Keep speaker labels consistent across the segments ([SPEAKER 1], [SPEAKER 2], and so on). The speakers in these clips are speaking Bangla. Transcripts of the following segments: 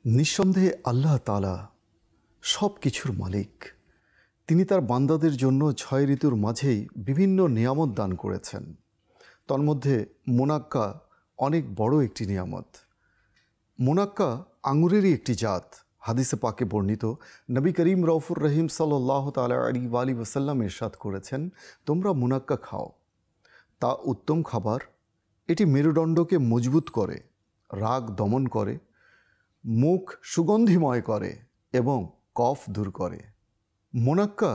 [SPEAKER 1] নিঃসন্দেহে আল্লাহ তাআলা সব কিছুর মালিক। তিনি তার বান্দাদের জন্য ৬ ঋতুর মাঝেই বিভিন্ন নিয়ামত দান করেছেন। তন্মধ্যে মুনাক্কা অনেক বড় একটি নিয়ামত। মুনাক্কা আঙুরেরই একটি জাত। হাদিসে পাকে বর্ণিত, নবী করিম রউফুর রহিম সাল্লাল্লাহু তাআলা আলাইহি ওয়াসাল্লাম ইরশাদ করেছেন, তোমরা মুনাক্কা খাও, তা উত্তম খাবার। এটি মেরুদণ্ডকে মজবুত করে, রাগ দমন করে, মুখ সুগন্ধিময় করে এবং কফ দূর করে। মুনাক্কা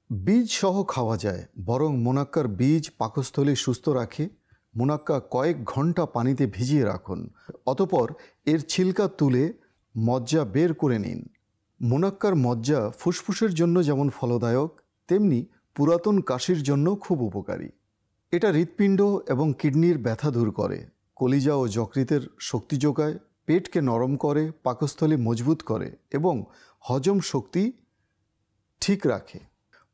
[SPEAKER 1] বীজ সহ খাওয়া যায়, বরং মুনাক্কার বীজ পাকস্থলী সুস্থ রাখে। মুনাক্কা কয়েক ঘন্টা পানিতে ভিজিয়ে রাখুন, অতপর এর ছিলকা তুলে মজ্জা বের করে নিন। মুনাক্কার মজ্জা ফুসফুসের জন্য যেমন ফলদায়ক, তেমনি পুরাতন কাশির জন্য খুব উপকারী। এটা হৃৎপিণ্ড এবং কিডনির ব্যথা দূর করে, কলিজা ও যকৃতের শক্তি যোগায়, পেটকে নরম করে, পাকস্থলী মজবুত করে এবং হজম শক্তি ঠিক রাখে।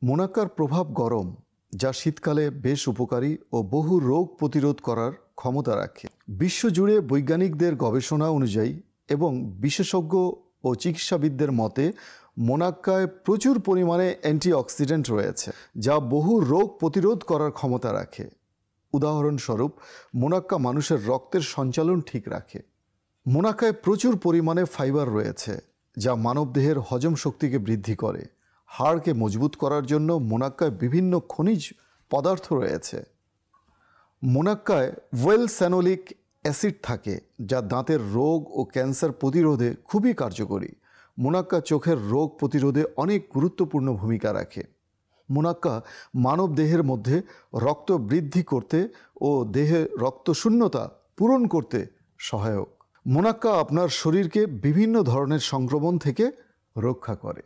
[SPEAKER 1] মুনাক্কার প্রভাব গরম, যা শীতকালে বেশ উপকারী ও বহু রোগ প্রতিরোধ করার ক্ষমতা রাখে। বিশ্বজুড়ে বৈজ্ঞানিকদের গবেষণা অনুযায়ী এবং বিশেষজ্ঞ ও চিকিৎসাবিদদের মতে মুনাক্কায় প্রচুর পরিমাণে অ্যান্টিঅক্সিডেন্ট রয়েছে, যা বহু রোগ প্রতিরোধ করার ক্ষমতা রাখে। উদাহরণস্বরূপ, মুনাক্কা মানুষের রক্তের সঞ্চালন ঠিক রাখে। মুনাক্কায় প্রচুর পরিমাণে ফাইবার রয়েছে, যা মানবদেহের হজম শক্তিকে বৃদ্ধি করে। হাড়কে মজবুত করার জন্য মুনাক্কায় বিভিন্ন খনিজ পদার্থ রয়েছে। মুনাক্কায় ওয়েলস্যানোলিক অ্যাসিড থাকে, যা দাঁতের রোগ ও ক্যান্সার প্রতিরোধে খুবই কার্যকরী। মুনাক্কা চোখের রোগ প্রতিরোধে অনেক গুরুত্বপূর্ণ ভূমিকা রাখে। মুনাক্কা মানব দেহের মধ্যে রক্ত বৃদ্ধি করতে ও দেহে রক্তশূন্যতা পূরণ করতে সহায়ক। মুনাক্কা আপনার শরীরকে বিভিন্ন ধরনের সংক্রমণ থেকে রক্ষা করে।